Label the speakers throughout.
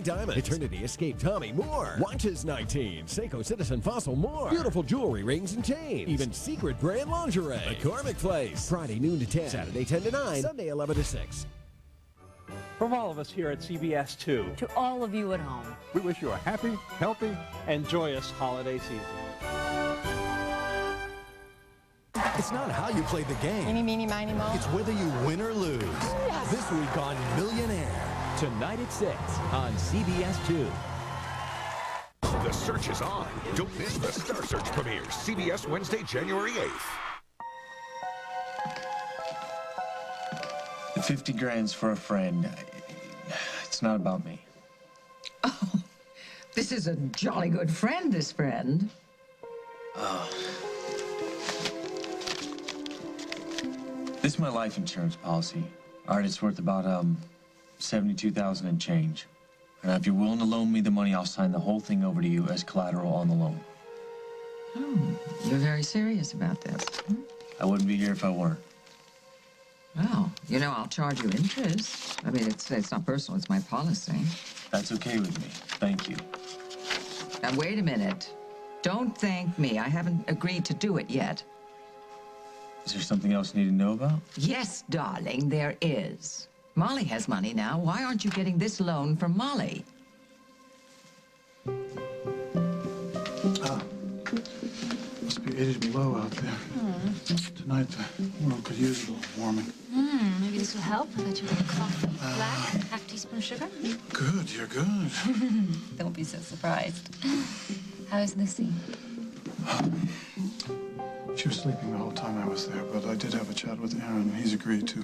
Speaker 1: Diamond, Eternity Escape Tommy Moore, Watches 19, Seiko Citizen Fossil more, beautiful jewelry, rings and chains, even secret brand lingerie. McCormick Place, Friday noon to 10, Saturday 10 to 9, Sunday 11 to 6.
Speaker 2: From all of us here at CBS 2,
Speaker 3: to all of you at home,
Speaker 2: we wish you a happy, healthy, and joyous holiday season.
Speaker 4: It's not how you play the game.
Speaker 3: Eeny, meeny, miny, moe.
Speaker 4: It's whether you win or lose.
Speaker 3: Yes.
Speaker 4: This week on Millionaire.
Speaker 5: Tonight at 6 on CBS 2.
Speaker 6: The search is on. Don't miss the Star Search premieres, CBS Wednesday, January 8th.
Speaker 7: The 50 grand's for a friend. It's not about me.
Speaker 8: Oh, this is a jolly good friend, this friend.
Speaker 7: This is my life insurance policy. All right, it's worth about, $72,000 and change. And if you're willing to loan me the money, I'll sign the whole thing over to you as collateral on the loan.
Speaker 8: Oh, you're very serious about this.
Speaker 7: I wouldn't be here if I weren't.
Speaker 8: Well, you know, I'll charge you interest. I mean, it's not personal, it's my policy.
Speaker 7: That's okay with me. Thank you.
Speaker 8: Now, wait a minute. Don't thank me. I haven't agreed to do it yet.
Speaker 7: Is there something else you need to know about?
Speaker 8: Yes, darling, there is. Molly has money now. Why aren't you getting this loan from Molly?
Speaker 9: Must be 80 below out there. Tonight, the world could use a little warming.
Speaker 3: Maybe this will help. I bet you a little coffee. Black, half teaspoon sugar.
Speaker 9: Good, you're good.
Speaker 3: Don't be so surprised. How is Lucy?
Speaker 9: She was sleeping the whole time I was there, but I did have a chat with Aaron, and he's agreed to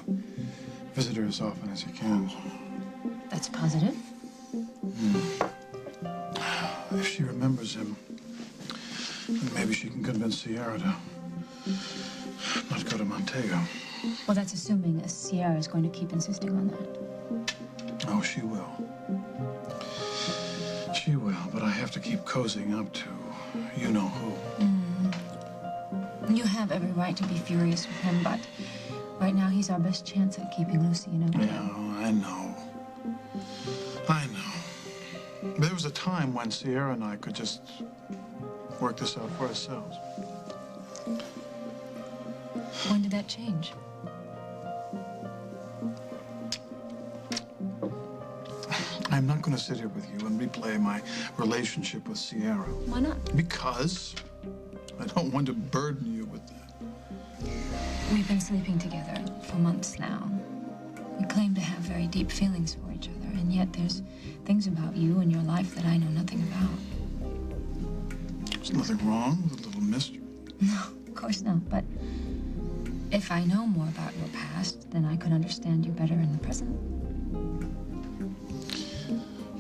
Speaker 9: visit her as often as he can.
Speaker 3: That's positive.
Speaker 9: If she remembers him, then maybe she can convince Sierra to not go to Montego.
Speaker 3: Well, that's assuming Sierra is going to keep insisting on that.
Speaker 9: Oh, she will. She will, but I have to keep cozying up to you-know-who.
Speaker 3: You have every right to be furious with him, but right now he's our best chance at keeping Lucy in a way.
Speaker 9: Yeah, I know. I know. There was a time when Sierra and I could just work this out for ourselves.
Speaker 3: When did that change?
Speaker 9: I'm not going to sit here with you and replay my relationship with Sierra.
Speaker 3: Why not?
Speaker 9: Because I don't want to burden you with that.
Speaker 3: We've been sleeping together for months now. We claim to have very deep feelings for each other, and yet there's things about you and your life that I know nothing about.
Speaker 9: There's nothing wrong with a little mystery.
Speaker 3: No, of course not, but if I know more about your past, then I could understand you better in the present.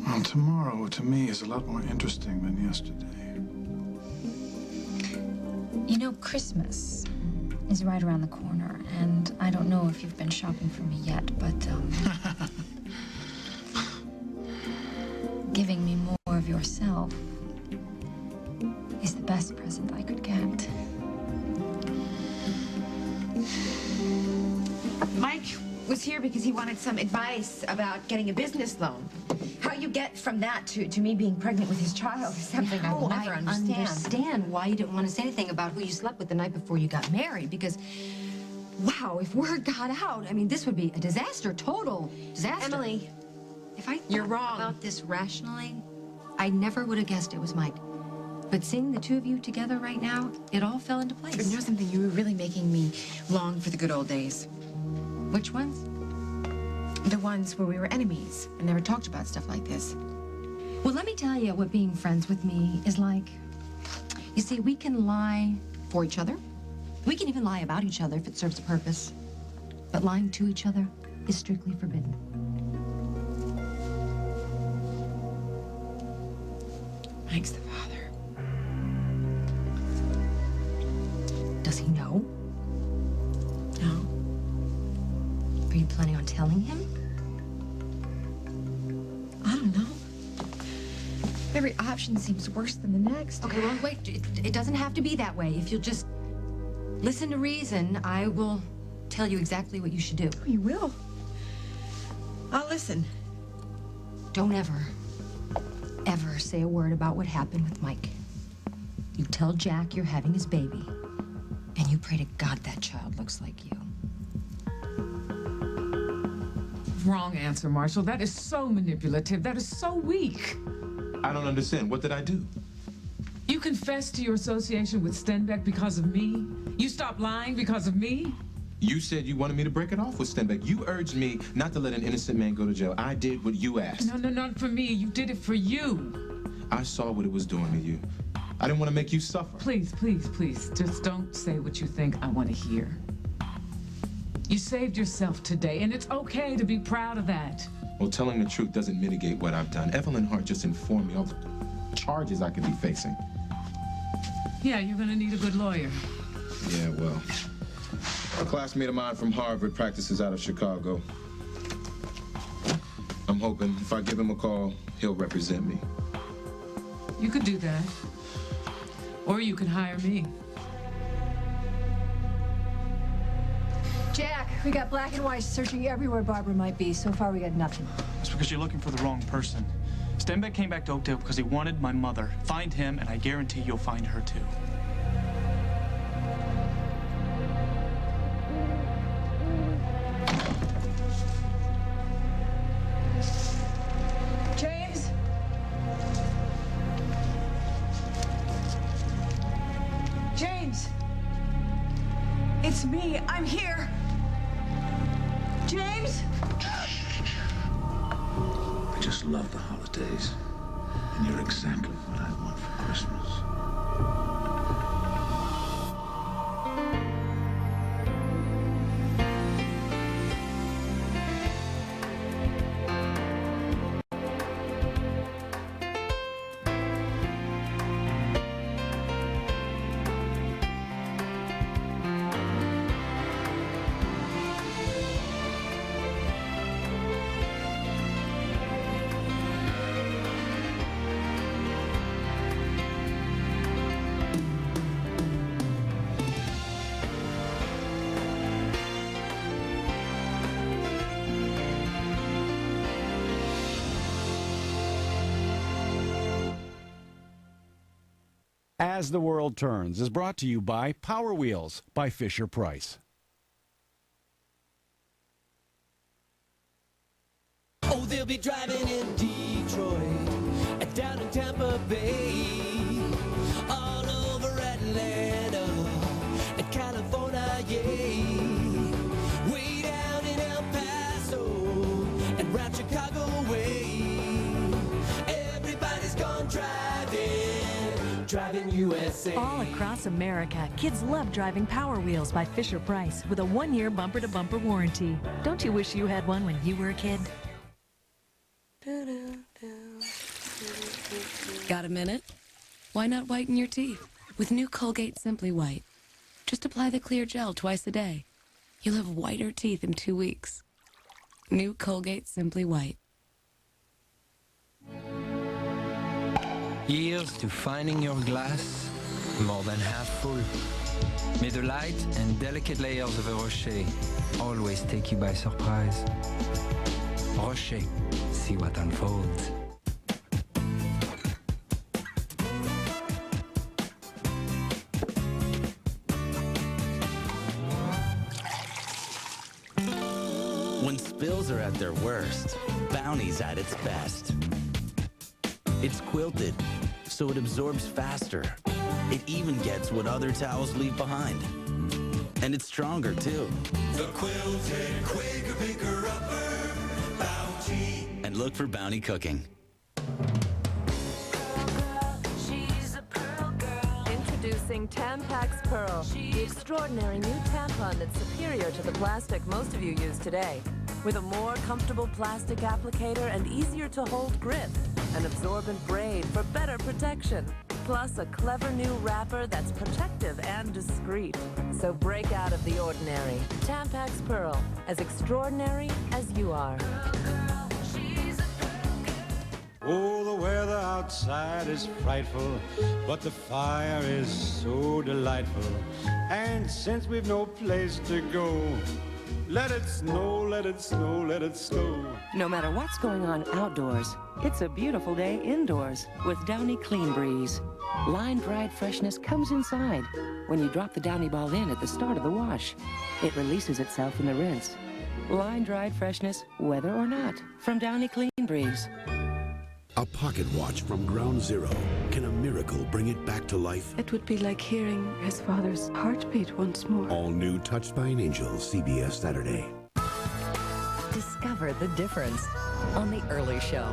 Speaker 9: Well, tomorrow, to me, is a lot more interesting than yesterday.
Speaker 3: You know, Christmas is right around the corner, and I don't know if you've been shopping for me yet, but, giving me more of yourself is the best present I could get.
Speaker 10: Mike was here because he wanted some advice about getting a business loan. How you get from that to me being pregnant with his child is something I will never understand.
Speaker 11: I understand why you didn't want to say anything about who you slept with the night before you got married, because, wow, if word got out, I mean, this would be a disaster, total disaster.
Speaker 10: Emily,
Speaker 11: if I
Speaker 10: you're
Speaker 11: thought
Speaker 10: wrong
Speaker 11: about this rationally, I never would have guessed it was Mike. But seeing the two of you together right now, it all fell into place.
Speaker 10: You know something? You were really making me long for the good old days.
Speaker 11: Which ones?
Speaker 10: The ones where we were enemies and never talked about stuff like this.
Speaker 11: Well, let me tell you what being friends with me is like. You see, we can lie for each other. We can even lie about each other if it serves a purpose. But lying to each other is strictly forbidden.
Speaker 10: Mike's the father.
Speaker 11: Does he know?
Speaker 10: No.
Speaker 11: Are you planning on telling him?
Speaker 10: I don't know. Every option seems worse than the next.
Speaker 11: Okay, well, wait. It doesn't have to be that way. If you'll just listen to reason, I will tell you exactly what you should do.
Speaker 10: You will. I'll listen.
Speaker 11: Don't ever ever say a word about what happened with Mike. You tell Jack you're having his baby, and you pray to God that child looks like you.
Speaker 12: Wrong answer, Marshall. That is so manipulative. That is so weak.
Speaker 13: I don't understand. What did I do?
Speaker 12: You confessed to your association with Stenbeck because of me? You stopped lying because of me?
Speaker 13: You said you wanted me to break it off with Stenbeck. You urged me not to let an innocent man go to jail. I did what you asked.
Speaker 12: No, not for me. You did it for you.
Speaker 13: I saw what it was doing to you. I didn't want to make you suffer.
Speaker 12: Please, please, please, just don't say what you think I want to hear. You saved yourself today, and it's okay to be proud of that.
Speaker 13: Well, telling the truth doesn't mitigate what I've done. Evelyn Hart just informed me of the charges I could be facing.
Speaker 12: Yeah, you're gonna need a good lawyer.
Speaker 13: Yeah, well, a classmate of mine from Harvard practices out of Chicago. I'm hoping if I give him a call, he'll represent me.
Speaker 12: You could do that. Or you could hire me.
Speaker 14: Jack, we got Black and White searching everywhere Barbara might be. So far, we got nothing.
Speaker 15: That's because you're looking for the wrong person. Stenbeck came back to Oakdale because he wanted my mother. Find him, and I guarantee you'll find her, too.
Speaker 14: James? James? It's me. I'm here. James?
Speaker 16: I just love the holidays, and you're exactly what I want for Christmas.
Speaker 17: As the World Turns is brought to you by Power Wheels by Fisher-Price.
Speaker 18: Oh, they'll be driving in Detroit, and down in Tampa Bay, all over Atlanta, and California, yeah. Way down in El Paso, and round Chicago way. Everybody's gone driving USA.
Speaker 19: All across America, kids love driving Power Wheels by Fisher-Price with a 1-year bumper-to-bumper warranty. Don't you wish you had one when you were a kid?
Speaker 20: Got a minute? Why not whiten your teeth with new Colgate Simply White? Just apply the clear gel twice a day. You'll have whiter teeth in 2 weeks. New Colgate Simply White.
Speaker 21: Here's to finding your glass more than half full. May the light and delicate layers of a Rocher always take you by surprise. Rocher, see what unfolds.
Speaker 22: When spills are at their worst, Bounty's at its best. It's quilted, so it absorbs faster. It even gets what other towels leave behind. And it's stronger, too.
Speaker 18: The quilted Quaker Picker Upper Bounty.
Speaker 22: And look for Bounty Cooking.
Speaker 23: Introducing Tampax Pearl, the extraordinary new tampon that's superior to the plastic most of you use today. With a more comfortable plastic applicator and easier to hold grip. An absorbent braid for better protection. Plus a clever new wrapper that's protective and discreet. So break out of the ordinary. Tampax Pearl, as extraordinary as you are.
Speaker 24: Oh, the weather outside is frightful, but the fire is so delightful. And since we've no place to go, Let it snow, let it snow, let it snow.
Speaker 1: No matter what's going on outdoors, it's a beautiful day indoors with Downy Clean Breeze. Line-dried freshness comes inside when you drop the Downy ball in at the start of the wash. It releases itself in the rinse. Line-dried freshness, weather or not, from Downy Clean Breeze.
Speaker 2: A pocket watch from Ground Zero. Can a miracle bring it back to life?
Speaker 20: It would be like hearing his father's heartbeat once more.
Speaker 2: All new Touched by an Angel, CBS Saturday.
Speaker 8: Discover the difference on The Early Show.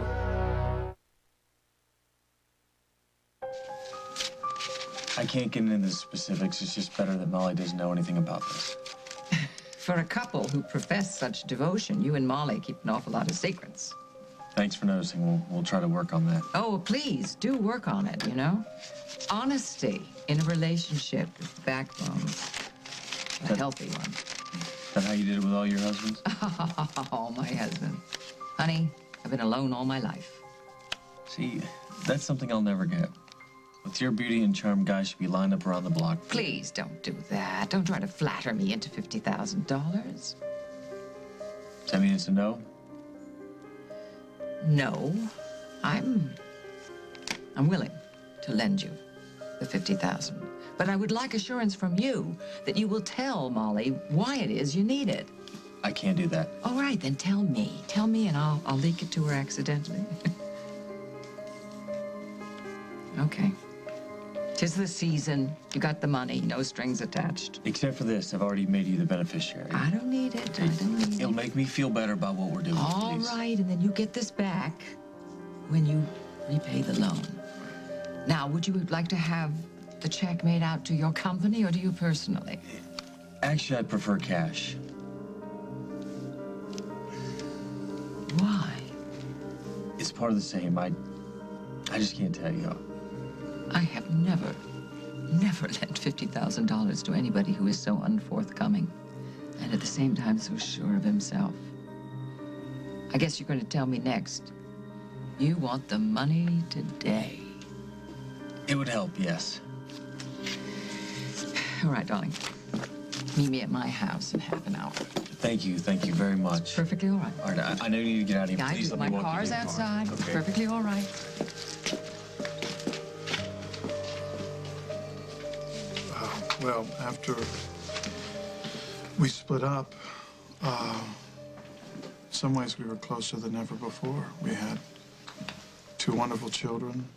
Speaker 7: I can't get into the specifics. It's just better that Molly doesn't know anything about this.
Speaker 8: For a couple who profess such devotion, you and Molly keep an awful lot of secrets.
Speaker 7: Thanks for noticing. We'll try to work on that.
Speaker 8: Oh, please, do work on it, you know? Honesty in a relationship is the backbone. A healthy one.
Speaker 7: Is that how you did it with all your husbands?
Speaker 8: Oh, my husband. Honey, I've been alone all my life.
Speaker 7: See, that's something I'll never get. With your beauty and charm, guys should be lined up around the block.
Speaker 8: Please don't do that. Don't try to flatter me into $50,000.
Speaker 7: Does that mean it's a no?
Speaker 8: No. I'm willing to lend you the $50,000. But I would like assurance from you that you will tell Molly why it is you need it.
Speaker 7: I can't do that.
Speaker 8: All right, then tell me. Tell me and I'll leak it to her accidentally. Okay. 'Tis the season. You got the money, no strings attached.
Speaker 7: Except for this, I've already made you the beneficiary.
Speaker 8: I don't need it. I don't need it.
Speaker 7: It'll make me feel better about what we're doing,
Speaker 8: All
Speaker 7: please.
Speaker 8: right, and then you get this back when you repay the loan. Now, would you like to have the check made out to your company or to you personally?
Speaker 7: Actually, I'd prefer cash.
Speaker 8: Why?
Speaker 7: It's part of the same. I just can't tell you.
Speaker 8: I have never lent $50,000 to anybody who is so unforthcoming and at the same time so sure of himself. I guess you're going to tell me next. You want the money today.
Speaker 7: It would help, yes.
Speaker 8: All right, darling. Meet me at my house in half an hour.
Speaker 7: Thank you very much.
Speaker 8: Perfectly all right.
Speaker 7: All right, I know you need to get out of here.
Speaker 8: Yeah,
Speaker 7: Please
Speaker 8: I do.
Speaker 7: let me
Speaker 8: My
Speaker 7: walk you
Speaker 8: car's
Speaker 7: to your car.
Speaker 8: outside. It's
Speaker 7: Okay.
Speaker 8: perfectly all right.
Speaker 9: Well, after we split up, in some ways we were closer than ever before. We had 2 wonderful children,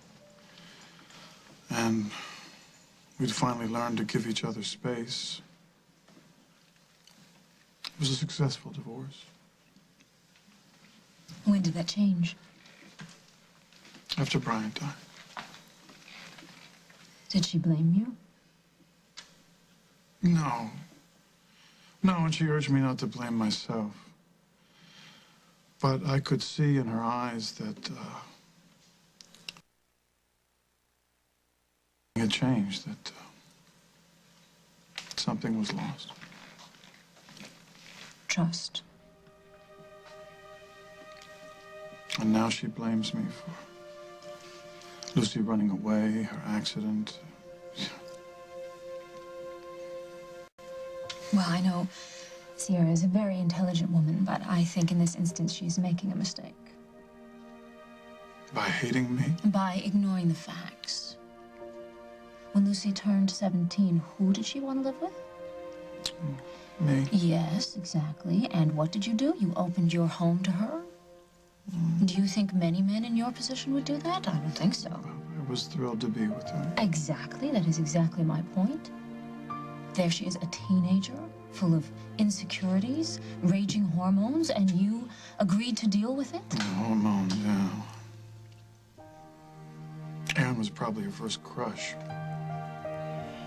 Speaker 9: and we'd finally learned to give each other space. It was a successful divorce.
Speaker 3: When did that change?
Speaker 9: After Brian died.
Speaker 3: Did she blame you?
Speaker 9: No. No, and she urged me not to blame myself. But I could see in her eyes that it had changed, that something was lost.
Speaker 3: Trust.
Speaker 9: And now she blames me for Lucy running away, her accident.
Speaker 3: Well, I know Sierra is a very intelligent woman, but I think in this instance she's making a mistake.
Speaker 9: By hating me?
Speaker 3: By ignoring the facts. When Lucy turned 17, who did she want to live with?
Speaker 9: Me.
Speaker 3: Yes, exactly. And what did you do? You opened your home to her? Do you think many men in your position would do that? I don't think so.
Speaker 9: I was thrilled to be with her.
Speaker 3: Exactly. That is exactly my point. There she is, a teenager, full of insecurities, raging hormones, and you agreed to deal with it?
Speaker 9: Hormones, yeah. Aaron was probably her first crush.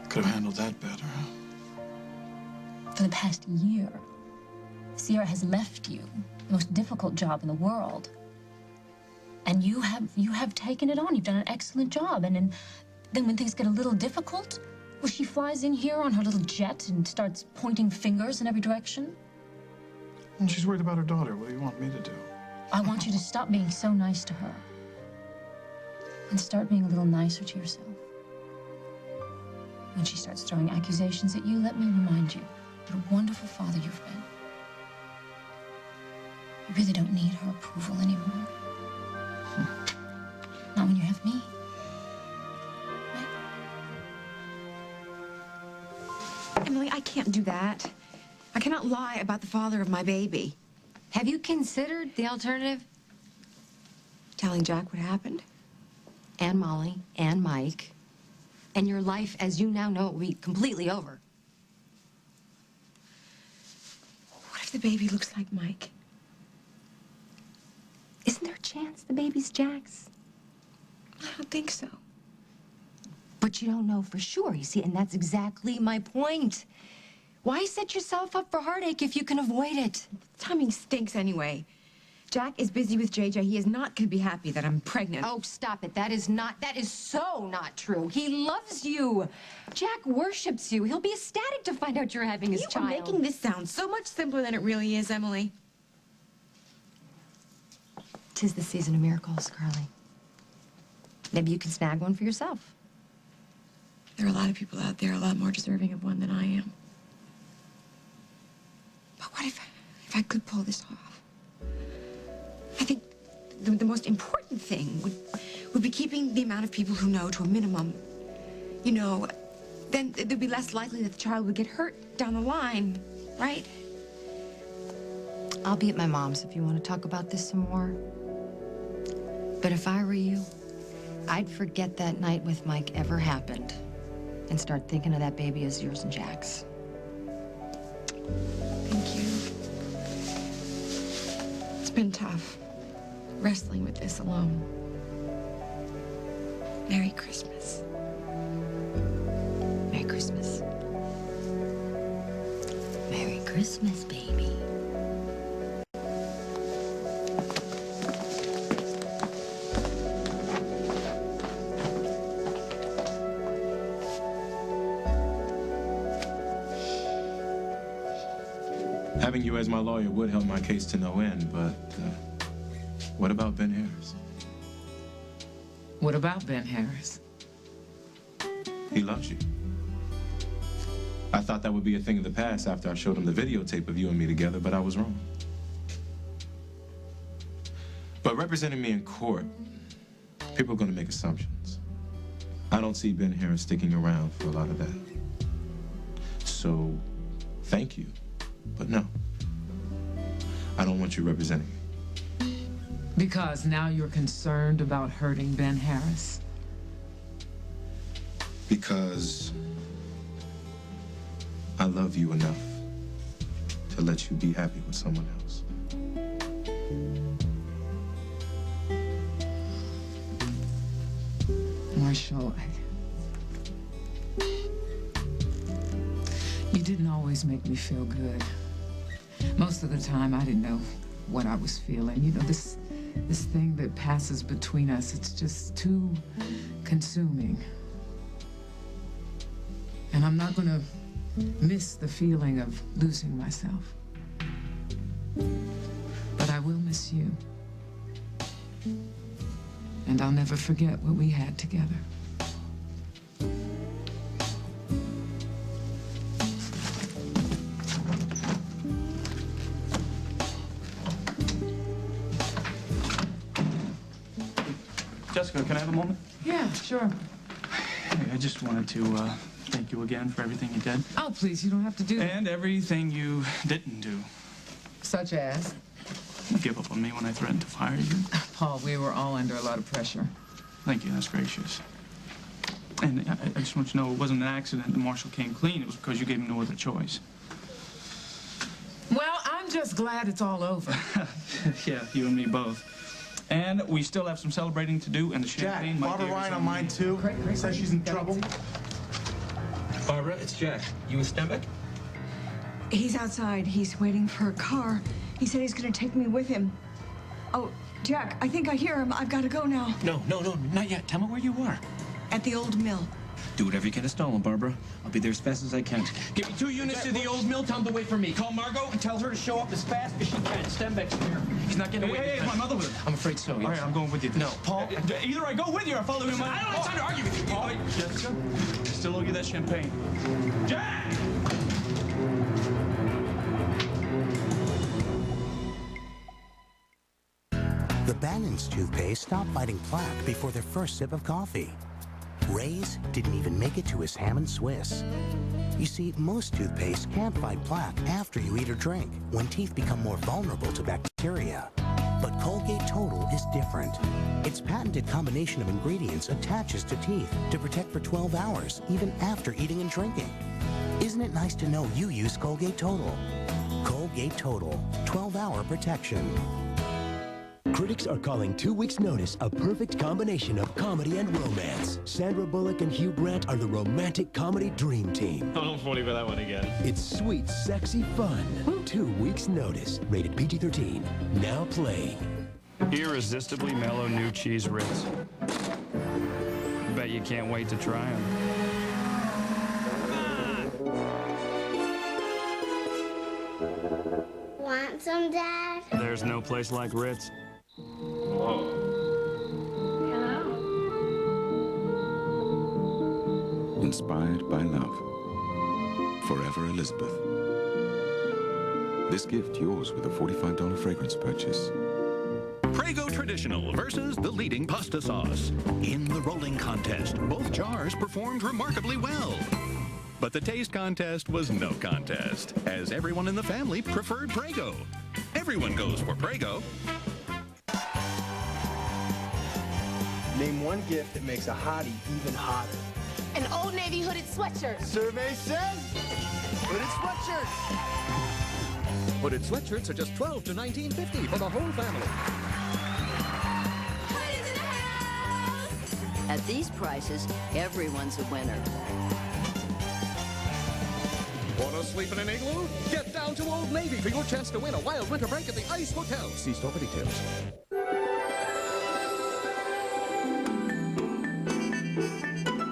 Speaker 9: Could have handled that better.
Speaker 3: For the past year, Sierra has left you the most difficult job in the world. And you have taken it on. You've done an excellent job. And then when things get a little difficult, well, she flies in here on her little jet and starts pointing fingers in every direction.
Speaker 9: And she's worried about her daughter. What do you want me to do?
Speaker 3: I want you to stop being so nice to her and start being a little nicer to yourself. When she starts throwing accusations at you, let me remind you what a wonderful father you've been. You really don't need her approval anymore. Not when you have me.
Speaker 11: Emily, I can't do that. I cannot lie about the father of my baby.
Speaker 4: Have you considered the alternative?
Speaker 11: Telling Jack what happened? And Molly, and Mike. And your life, as you now know, will be completely over. What if the baby looks like Mike? Isn't there a chance the baby's Jack's? I don't think so. But you don't know for sure, you see, and that's exactly my point. Why set yourself up for heartache if you can avoid it? Timing stinks anyway. Jack is busy with JJ. He is not going to be happy that I'm pregnant.
Speaker 4: Oh, stop it. That is so not true. He loves you. Jack worships you. He'll be ecstatic to find out you're having his child.
Speaker 11: You are making this sound so much simpler than it really is, Emily. 'Tis the season of miracles, Carly. Maybe you can snag one for yourself. There are a lot of people out there a lot more deserving of one than I am. But what if I could pull this off? I think the most important thing would be keeping the amount of people who know to a minimum. You know, then there'd be less likely that the child would get hurt down the line, right?
Speaker 4: I'll be at my mom's if you want to talk about this some more. But if I were you, I'd forget that night with Mike ever happened and start thinking of that baby as yours and Jack's.
Speaker 11: Thank you. It's been tough, wrestling with this alone. Merry Christmas.
Speaker 4: Merry Christmas. Merry Christmas, baby.
Speaker 13: Having you as my lawyer would help my case to no end, but what about Ben Harris?
Speaker 12: What about Ben Harris?
Speaker 13: He loves you. I thought that would be a thing of the past after I showed him the videotape of you and me together, but I was wrong. But representing me in court, people are going to make assumptions. I don't see Ben Harris sticking around for a lot of that. So, thank you. But no, I don't want you representing me.
Speaker 12: Because now you're concerned about hurting Ben Harris?
Speaker 13: Because I love you enough to let you be happy with someone else.
Speaker 12: Marshall, you didn't always make me feel good. Most of the time, I didn't know what I was feeling. You know, this thing that passes between us, it's just too consuming. And I'm not gonna miss the feeling of losing myself. But I will miss you. And I'll never forget what we had together.
Speaker 15: Jessica, can I have a moment?
Speaker 12: Yeah, sure.
Speaker 15: Hey, I just wanted to thank you again for everything you did.
Speaker 12: Oh, please, you don't have to do that.
Speaker 15: And everything you didn't do.
Speaker 12: Such as?
Speaker 15: Give up on me when I threatened to fire you.
Speaker 12: Paul, we were all under a lot of pressure.
Speaker 15: Thank you, that's gracious. And I just want you to know it wasn't an accident that Marshall came clean. It was because you gave him no other choice.
Speaker 12: Well, I'm just glad it's all over.
Speaker 15: Yeah, you and me both. And we still have some celebrating to do, and the champagne might
Speaker 9: Barbara
Speaker 15: be
Speaker 9: Ryan on mine too. Says she's in trouble.
Speaker 5: Barbara, it's Jack. You with Stenbeck?
Speaker 14: He's outside. He's waiting for a car. He said he's going to take me with him. Oh, Jack, I think I hear him. I've got to go now.
Speaker 5: No, not yet. Tell me where you are.
Speaker 14: At the old mill.
Speaker 5: Do whatever you can to stall him, Barbara. I'll be there as fast as I can. Give me 2 units to the old mill. Tell him to wait for me. Call Margot and tell her to show up as fast as she can. Stenbeck's here. He's not getting away.
Speaker 15: Hey, is my mother with him?
Speaker 5: I'm afraid so, yes.
Speaker 15: All right, I'm going with you.
Speaker 5: No, Paul.
Speaker 15: Either I go with you or I follow you.
Speaker 5: Listen, I don't have time to argue with you.
Speaker 15: Paul, Jessica, I still owe you that champagne. Jack!
Speaker 6: Bannon's toothpaste stopped fighting plaque before their first sip of coffee. Ray's didn't even make it to his ham and Swiss. You see, most toothpaste can't fight plaque after you eat or drink, when teeth become more vulnerable to bacteria. But Colgate Total is different. Its patented combination of ingredients attaches to teeth to protect for 12 hours, even after eating and drinking. Isn't it nice to know you use Colgate Total? Colgate Total, 12-hour protection.
Speaker 10: Critics are calling 2 Weeks' Notice a perfect combination of comedy and romance. Sandra Bullock and Hugh Grant are the romantic comedy dream team.
Speaker 16: I'm funny for that one again.
Speaker 10: It's sweet, sexy fun. 2 Weeks' Notice, rated PG-13, now playing.
Speaker 16: Irresistibly mellow new cheese Ritz. Bet you can't wait to try them.
Speaker 17: Want some, Dad?
Speaker 16: There's no place like Ritz.
Speaker 17: Hello?
Speaker 25: Inspired by love. Forever Elizabeth. This gift yours with a $45 fragrance purchase.
Speaker 26: Prego Traditional versus the leading pasta sauce. In the rolling contest, both jars performed remarkably well. But the taste contest was no contest, as everyone in the family preferred Prego. Everyone goes for Prego.
Speaker 27: Name one gift that makes a hottie even hotter.
Speaker 28: An Old Navy hooded sweatshirt.
Speaker 27: Survey says hooded sweatshirts.
Speaker 29: Hooded sweatshirts are just $12 to $19.50 for the whole family.
Speaker 30: At these prices, everyone's a winner.
Speaker 29: Want to sleep in an igloo? Get down to Old Navy for your chance to win a wild winter break at the Ice Hotel. See store for details.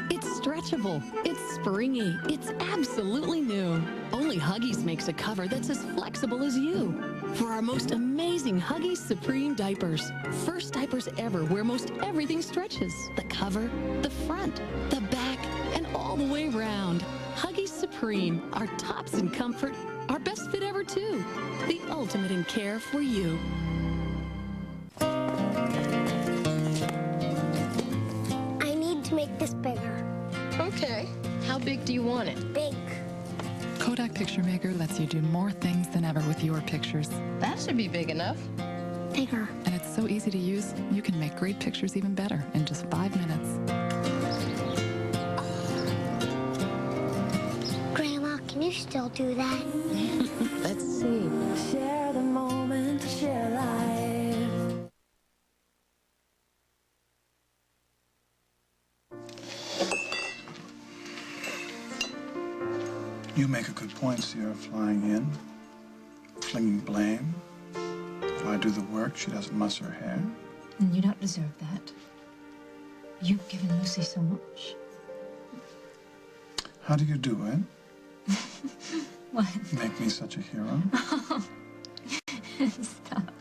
Speaker 31: It's stretchable. It's springy. It's absolutely new. Only Huggies makes a cover that's as flexible as you. For our most amazing Huggies Supreme diapers. First diapers ever where most everything stretches. The cover, the front, the back, and all the way round. Huggies Supreme, our tops in comfort, our best fit ever too. The ultimate in care for you.
Speaker 17: I need to make this bigger.
Speaker 31: Okay. How big do you want it?
Speaker 17: Big.
Speaker 32: Kodak Picture Maker lets you do more things than ever with your pictures.
Speaker 31: That should be big enough.
Speaker 17: Bigger.
Speaker 32: And it's so easy to use, you can make great pictures even better in just 5 minutes.
Speaker 17: Grandma, can you still do that?
Speaker 31: Let's see.
Speaker 18: Share the moment, share life.
Speaker 9: You make a good point, Sierra, flying in, flinging blame. If I do the work, she doesn't muss her hair.
Speaker 3: And you don't deserve that. You've given Lucy so much.
Speaker 9: How do you do it?
Speaker 3: What?
Speaker 9: Make me such a hero?
Speaker 3: Stop.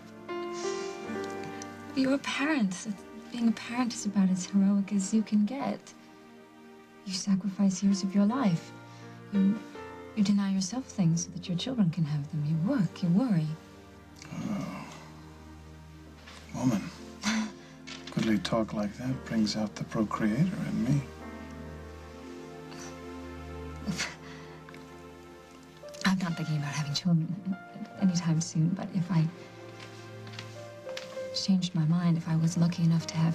Speaker 3: You're a parent. Being a parent is about as heroic as you can get. You sacrifice years of your life. You deny yourself things so that your children can have them. You work, you worry.
Speaker 9: Oh. Woman. Goodly talk like that brings out the procreator in me.
Speaker 3: I'm not thinking about having children anytime soon, but if I changed my mind, if I was lucky enough to have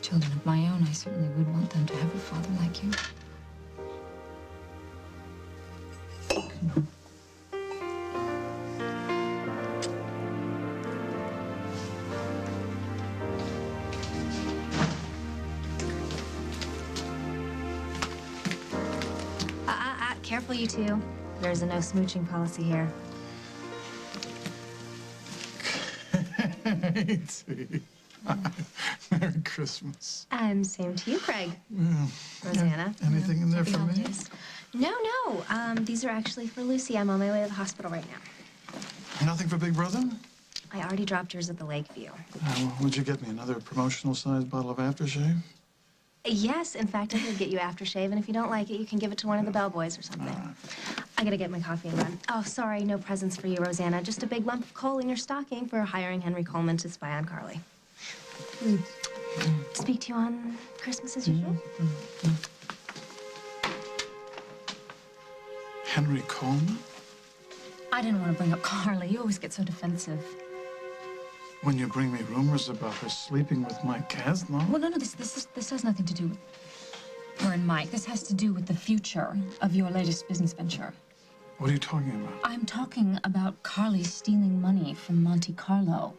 Speaker 3: children of my own, I certainly would want them to have a father like you.
Speaker 33: Careful, you two. There's a no smooching policy here.
Speaker 9: Hey, sweetie. Merry Christmas.
Speaker 33: Same to you, Craig.
Speaker 9: Yeah.
Speaker 33: Rosanna.
Speaker 9: Anything in there
Speaker 33: Happy
Speaker 9: for me?
Speaker 33: holidays. No. These are actually for Lucy. I'm on my way to the hospital right now.
Speaker 9: Nothing for Big Brother?
Speaker 33: I already dropped yours at the Lakeview.
Speaker 9: Would you get me another promotional-sized bottle of aftershave?
Speaker 33: Yes, in fact, I could get you aftershave, and if you don't like it, you can give it to one of the bellboys or something. I gotta get my coffee and run. Oh, sorry, no presents for you, Rosanna. Just a big lump of coal in your stocking for hiring Henry Coleman to spy on Carly. Speak to you on Christmas as usual?
Speaker 9: Henry Coleman?
Speaker 3: I didn't want to bring up Carly. You always get so defensive.
Speaker 9: When you bring me rumors about her sleeping with Mike Casno?
Speaker 3: Well, no, this has nothing to do with her and Mike. This has to do with the future of your latest business venture.
Speaker 9: What are you talking about?
Speaker 3: I'm talking about Carly stealing money from Monte Carlo.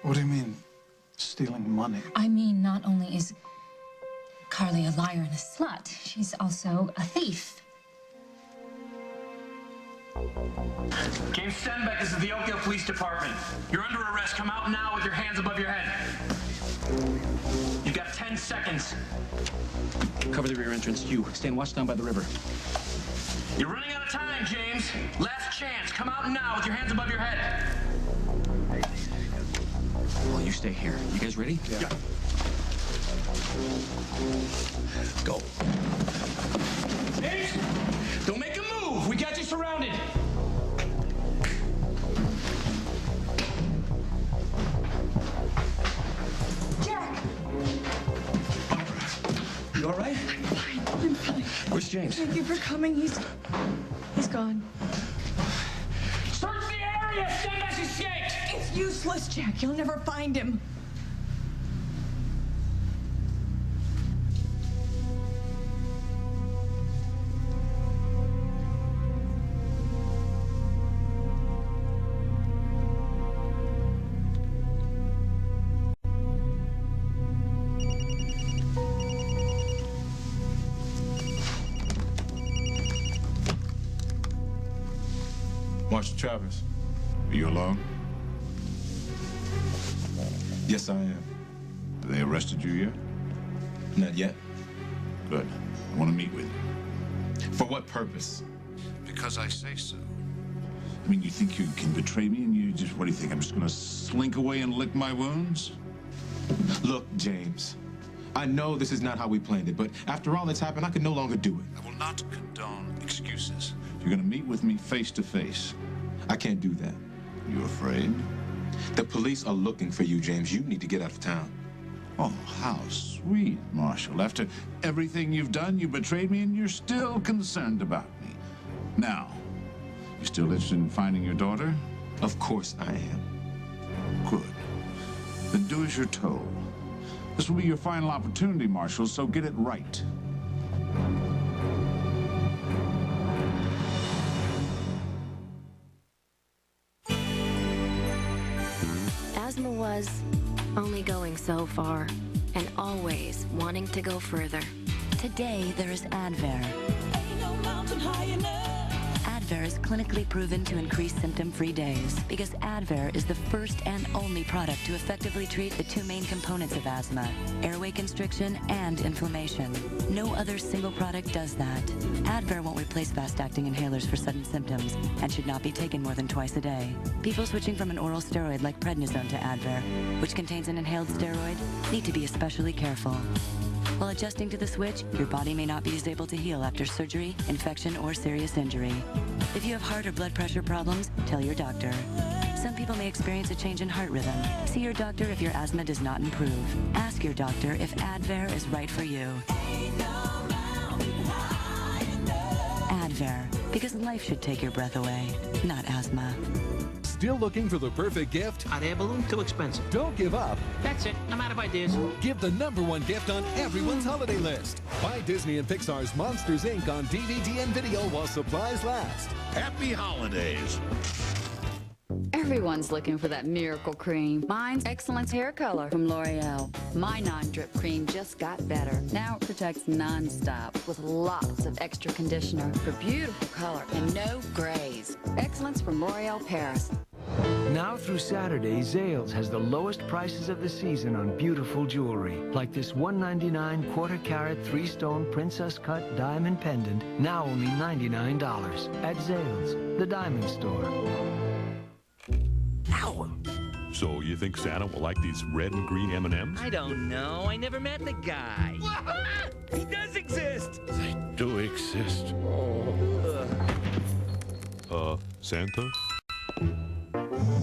Speaker 9: What do you mean, stealing money?
Speaker 3: I mean, not only is Carly a liar and a slut, she's also a thief.
Speaker 5: James Stenbeck, this is the Oakdale Police Department. You're under arrest. Come out now with your hands above your head. You've got 10 seconds. Cover the rear entrance. You, stand watch down by the river. You're running out of time, James. Last chance. Come out now with your hands above your head. Well, you stay here. You guys ready? Yeah. Go. James, don't make a move. We got you surrounded.
Speaker 14: Jack!
Speaker 5: You all right?
Speaker 14: I'm fine.
Speaker 5: Where's James?
Speaker 14: Thank you for coming. He's gone.
Speaker 5: Search the area! Stenbeck's escaped!
Speaker 14: It's useless, Jack. You'll never find him.
Speaker 25: Marshal Travers, are you alone?
Speaker 1: Yes, I am.
Speaker 25: Have they arrested you yet?
Speaker 1: Not yet.
Speaker 25: Good. I want to meet with you.
Speaker 1: For what purpose?
Speaker 25: Because I say so. I mean, you think you can betray me and you just, what do you think, I'm just going to slink away and lick my wounds?
Speaker 1: Look, James, I know this is not how we planned it, but after all that's happened, I can no longer do it.
Speaker 25: I will not condone excuses. You're going to meet with me face to face.
Speaker 1: I can't do that.
Speaker 25: You afraid?
Speaker 1: The police are looking for you, James. You need to get out of town.
Speaker 25: Oh, how sweet, Marshal. After everything you've done, you betrayed me and you're still concerned about me. Now, you still interested in finding your daughter?
Speaker 1: Of course I am.
Speaker 25: Good. Then do as you're told. This will be your final opportunity, Marshal, so get it right.
Speaker 2: Asthma was only going so far and always wanting to go further. Today, there is Advair. Advair is clinically proven to increase symptom-free days because Advair is the first and only product to effectively treat the two main components of asthma, airway constriction and inflammation. No other single product does that. Advair won't replace fast-acting inhalers for sudden symptoms and should not be taken more than twice a day. People switching from an oral steroid like prednisone to Advair, which contains an inhaled steroid, need to be especially careful. While adjusting to the switch, your body may not be as able to heal after surgery, infection, or serious injury. If you have heart or blood pressure problems, tell your doctor. Some people may experience a change in heart rhythm. See your doctor if your asthma does not improve. Ask your doctor if Advair is right for you. Advair, because life should take your breath away, not asthma.
Speaker 4: Still looking for the perfect gift?
Speaker 7: Hot air balloon? Too expensive.
Speaker 4: Don't give up.
Speaker 7: That's it. I'm out of ideas.
Speaker 4: Give the #1 gift on everyone's holiday list. Buy Disney and Pixar's Monsters, Inc. on DVD and video while supplies last.
Speaker 8: Happy holidays.
Speaker 11: Everyone's looking for that miracle cream. Mine's Excellence Hair Color from L'Oreal. My non-drip cream just got better. Now it protects non-stop with lots of extra conditioner for beautiful color and no grays. Excellence from L'Oreal Paris.
Speaker 13: Now through Saturday, Zales has the lowest prices of the season on beautiful jewelry. Like this $199 1/4-carat 3-stone princess cut diamond pendant, now only $99 at Zales, the diamond store. Ow!
Speaker 19: So you think Santa will like these red and green M&Ms?
Speaker 20: I don't know. I never met the guy.
Speaker 19: He does exist! They do exist. Santa?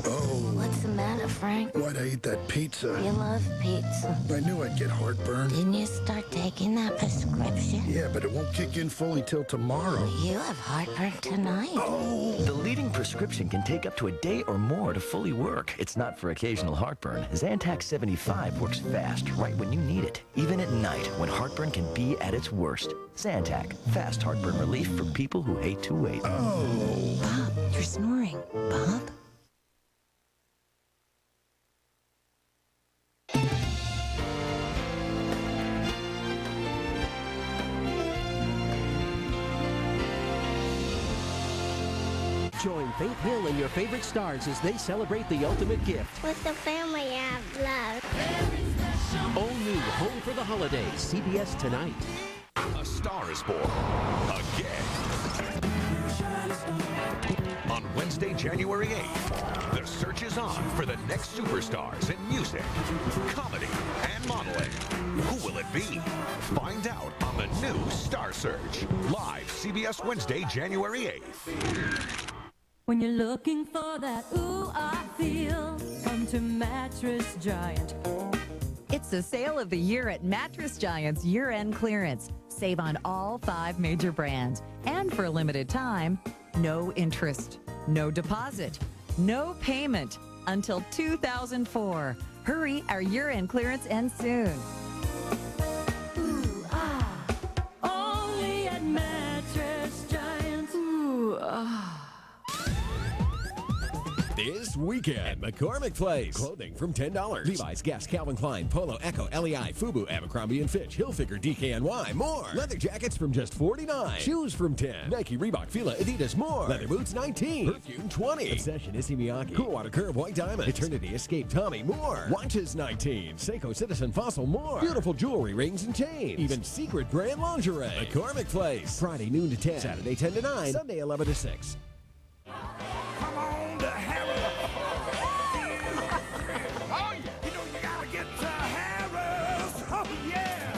Speaker 17: Oh. What's the matter, Frank?
Speaker 6: Why'd I eat that pizza?
Speaker 17: You love pizza.
Speaker 6: I knew I'd get heartburn.
Speaker 17: Didn't you start taking that prescription?
Speaker 6: Yeah, but it won't kick in fully till tomorrow.
Speaker 17: You have heartburn tonight.
Speaker 6: Oh!
Speaker 10: The leading prescription can take up to a day or more to fully work. It's not for occasional heartburn. Zantac 75 works fast, right when you need it, even at night when heartburn can be at its worst. Zantac, fast heartburn relief for people who hate to wait.
Speaker 6: Oh!
Speaker 17: Bob, you're snoring. Bob?
Speaker 7: Join Faith Hill and your favorite stars as they celebrate the ultimate gift.
Speaker 17: With the family I love.
Speaker 7: All new Home for the Holidays, CBS Tonight.
Speaker 4: A star is born again. On Wednesday, January 8th, the search is on for the next superstars in music, comedy, and modeling. Who will it be? Find out on the new Star Search. Live CBS Wednesday, January 8th.
Speaker 18: When you're looking for that ooh, I feel, come to Mattress Giant.
Speaker 12: It's the sale of the year at Mattress Giant's year-end clearance. Save on all 5 major brands. And for a limited time, no interest, no deposit, no payment until 2004. Hurry, our year-end clearance ends soon.
Speaker 18: Ooh, ah, only at Mattress Giant. Ooh, ah.
Speaker 15: This weekend, McCormick Place. Clothing from $10. Levi's, Guess, Calvin Klein, Polo, Echo, LEI, FUBU, Abercrombie & Fitch, Hilfiger, DKNY, more. Leather jackets from just $49. Shoes from $10. Nike, Reebok, Fila, Adidas, more. Leather boots, $19. Perfume, $20. Obsession, Issey Miyake. Cool Water Curve, White Diamond. Eternity, Escape, Tommy, more. Watches, $19. Seiko, Citizen, Fossil, more. Beautiful jewelry, rings, and chains. Even secret brand lingerie. McCormick Place. Friday noon to 10. Saturday 10 to 9. Sunday 11 to 6.
Speaker 8: Come on to Harris. Oh, yeah. You know you gotta get to Harris. Oh, yeah.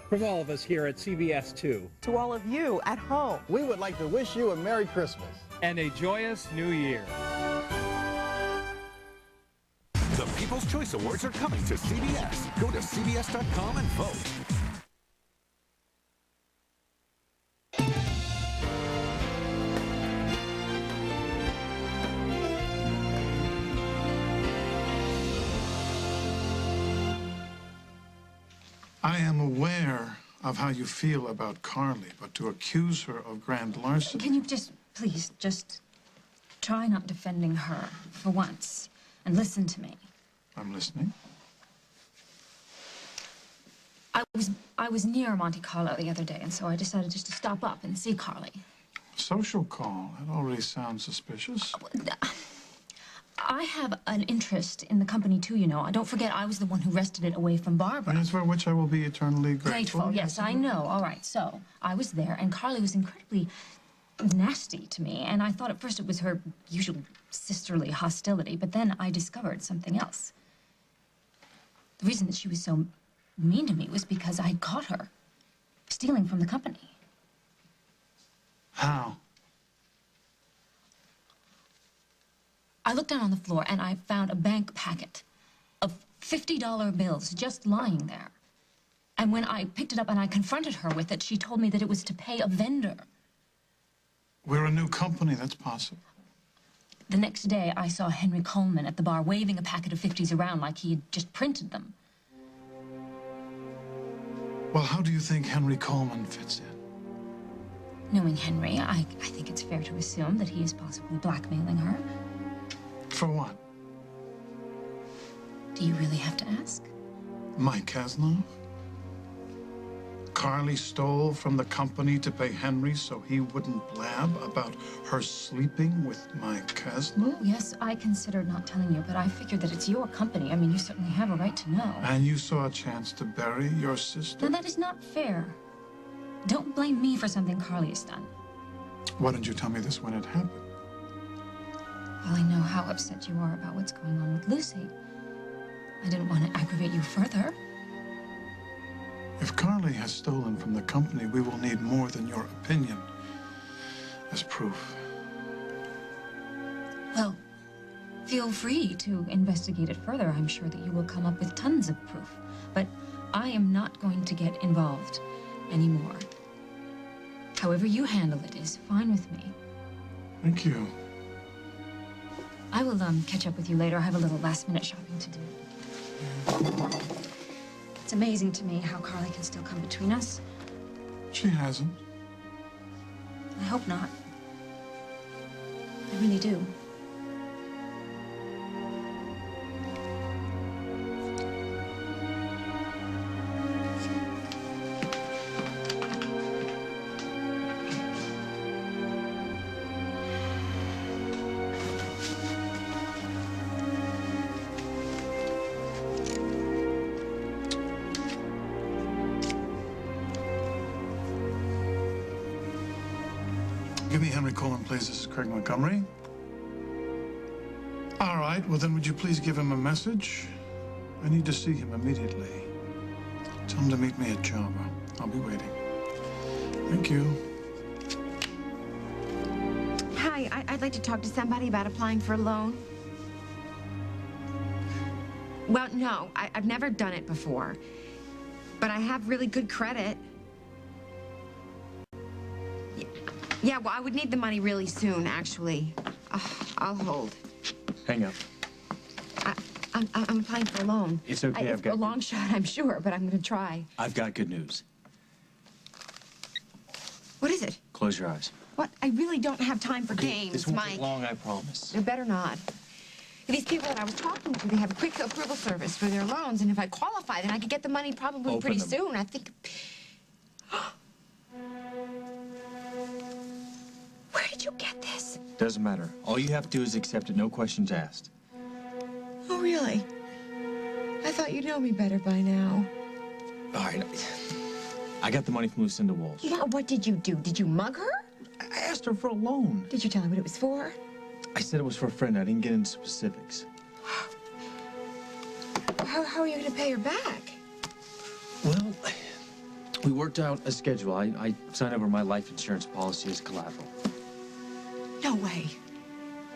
Speaker 16: From all of us here at CBS 2.
Speaker 21: To all of you at home,
Speaker 22: we would like to wish you a Merry Christmas.
Speaker 16: And a joyous New Year.
Speaker 4: The People's Choice Awards are coming to CBS. Go to CBS.com and vote.
Speaker 9: I am aware of how you feel about Carly, but to accuse her of grand larceny...
Speaker 3: Can you just, please, just try not defending her for once and listen to me?
Speaker 9: I'm listening.
Speaker 3: I was near Monte Carlo the other day, and so I decided just to stop up and see Carly.
Speaker 9: Social call. That already sounds suspicious.
Speaker 3: I have an interest in the company, too, you know. Don't forget, I was the one who wrested it away from Barbara.
Speaker 9: And for which I will be eternally grateful.
Speaker 3: Grateful, yes, I know. All right, so I was there, and Carly was incredibly nasty to me, and I thought at first it was her usual sisterly hostility, but then I discovered something else. The reason that she was so mean to me was because I had caught her stealing from the company.
Speaker 9: How?
Speaker 3: I looked down on the floor and I found a bank packet of $50 bills just lying there. And when I picked it up and I confronted her with it, she told me that it was to pay a vendor.
Speaker 9: We're a new company, that's possible.
Speaker 3: The next day, I saw Henry Coleman at the bar waving a packet of 50s around like he had just printed them.
Speaker 9: Well, how do you think Henry Coleman fits in?
Speaker 3: Knowing Henry, I think it's fair to assume that he is possibly blackmailing her.
Speaker 9: For what?
Speaker 3: Do you really have to ask?
Speaker 9: Mike Kaznov? Carly stole from the company to pay Henry so he wouldn't blab about her sleeping with Mike Kaznov?
Speaker 3: Yes, I considered not telling you, but I figured that it's your company. I mean, you certainly have a right to know.
Speaker 9: And you saw a chance to bury your sister?
Speaker 3: Now, that is not fair. Don't blame me for something Carly has done.
Speaker 9: Why didn't you tell me this when it happened?
Speaker 3: Well, I know how upset you are about what's going on with Lucy. I didn't want to aggravate you further.
Speaker 9: If Carly has stolen from the company, we will need more than your opinion. as proof.
Speaker 3: Well, feel free to investigate it further. I'm sure that you will come up with tons of proof. But I am not going to get involved anymore. However you handle it is fine with me.
Speaker 9: Thank you.
Speaker 3: I will catch up with you later. I have a little last-minute shopping to do. It's amazing to me how Carly can still come between us.
Speaker 9: She hasn't.
Speaker 3: I hope not. I really do.
Speaker 9: Give me Henry Colin, please. This is Craig Montgomery. All right, well then would you please give him a message? I need to see him immediately. Tell him to meet me at Java. I'll be waiting. Thank you.
Speaker 1: Hi, I'd like to talk to somebody about applying for a loan. Well, no, I've never done it before. But I have really good credit. Yeah, well, I would need the money really soon, actually. I'll hold.
Speaker 5: Hang up.
Speaker 1: I'm applying for a loan.
Speaker 5: It's okay,
Speaker 1: It's a long shot, I'm sure, but I'm going to try.
Speaker 5: I've got good news.
Speaker 1: What is it?
Speaker 5: Close your eyes.
Speaker 1: What? I really don't have time for games,
Speaker 5: This won't
Speaker 1: Mike.
Speaker 5: take long, I promise.
Speaker 1: They better not. These people that I was talking to, they have a quick approval service for their loans, and if I qualify, then I could get the money probably
Speaker 5: Open
Speaker 1: pretty
Speaker 5: them.
Speaker 1: soon. I think... Where did you get this?
Speaker 5: Doesn't matter. All you have to do is accept it, no questions asked.
Speaker 1: Oh, really? I thought you'd know me better by now.
Speaker 5: All right. I got the money from Lucinda Walsh.
Speaker 1: What did you do? Did you mug her?
Speaker 5: I asked her for a loan.
Speaker 1: Did you tell her what it was for?
Speaker 5: I said it was for a friend. I didn't get into specifics.
Speaker 1: How are you going to pay her back?
Speaker 5: Well, we worked out a schedule. I signed over my life insurance policy as collateral.
Speaker 1: No way.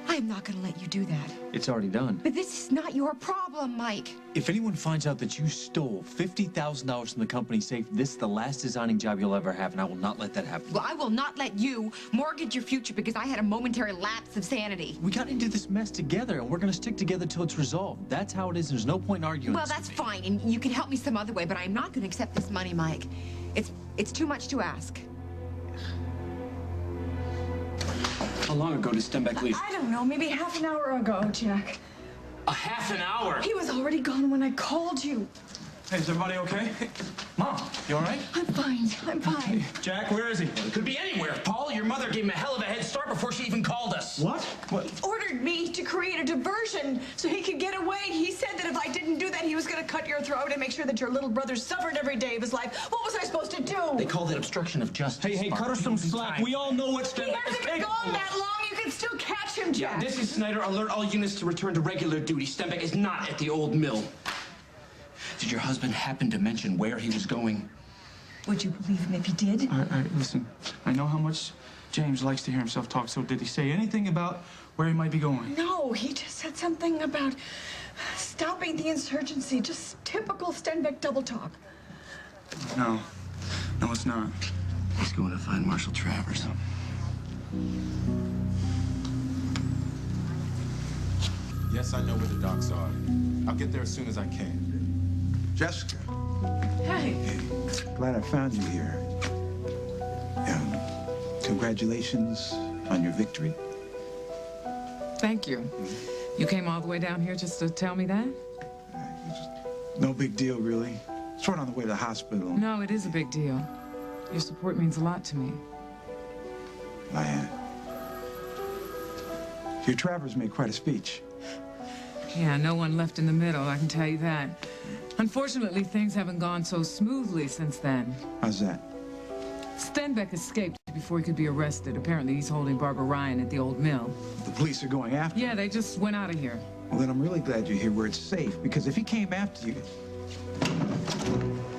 Speaker 1: I am not going to let you do that.
Speaker 5: It's already done.
Speaker 1: But this is not your problem, Mike.
Speaker 5: If anyone finds out that you stole $50,000 from the company safe, this is the last designing job you'll ever have, and I will not let that happen.
Speaker 1: Well, I will not let you mortgage your future because I had a momentary lapse of sanity.
Speaker 5: We got into this mess together, and we're going to stick together till it's resolved. That's how it is. There's no point in arguing.
Speaker 1: Well, that's fine, and you can help me some other way, but I'm not going to accept this money, Mike. It's too much to ask.
Speaker 5: How long ago did Stenbeck leave?
Speaker 14: I don't know, maybe half an hour ago, Jack.
Speaker 5: A half an hour?
Speaker 14: He was already gone when I called you.
Speaker 5: Hey, is everybody okay? Mom, you all right?
Speaker 14: I'm fine. I'm fine.
Speaker 5: Jack, where is he?
Speaker 23: It could be anywhere. Paul, your mother gave him a hell of a head start before she even called us.
Speaker 5: What? What?
Speaker 14: Ordered me to create a diversion so he could get away. He said that if I didn't do that, he was going to cut your throat and make sure that your little brother suffered every day of his life. What was I supposed to do?
Speaker 23: They called it obstruction of justice.
Speaker 5: Hey, cut her some slack. We all know what
Speaker 14: He
Speaker 23: Stenbeck
Speaker 14: hasn't been gone that long. You can still catch him, Jack.
Speaker 23: This is Snyder. Alert all units to return to regular duty. Stenbeck is not at the old mill. Did your husband happen to mention where he was going?
Speaker 14: Would you believe him if he did?
Speaker 24: All right, listen. I know how much James likes to hear himself talk, so did he say anything about where he might be going?
Speaker 14: No, he just said something about stopping the insurgency. Just typical Stenbeck double talk.
Speaker 24: No. No, it's not.
Speaker 23: He's going to find Marshal Travers.
Speaker 26: Yes, I know where the docks are. I'll get there as soon as I can.
Speaker 6: Jessica.
Speaker 14: Hey.
Speaker 27: Glad I found you here. Congratulations on your victory.
Speaker 28: Thank you. You came all the way down here just to tell me that?
Speaker 27: No big deal, really. Sort of on the way to the hospital.
Speaker 28: No, it is a big deal. Your support means a lot to me.
Speaker 27: Your Travers made quite a speech.
Speaker 28: Yeah, no one left in the middle, I can tell you that. Unfortunately, things haven't gone so smoothly since then.
Speaker 27: How's that?
Speaker 28: Stenbeck escaped before he could be arrested. Apparently, he's holding Barbara Ryan at the old mill.
Speaker 27: The police are going after him.
Speaker 28: Yeah, they just went out of here.
Speaker 27: Well, then I'm really glad you're here where it's safe, because if he came after you...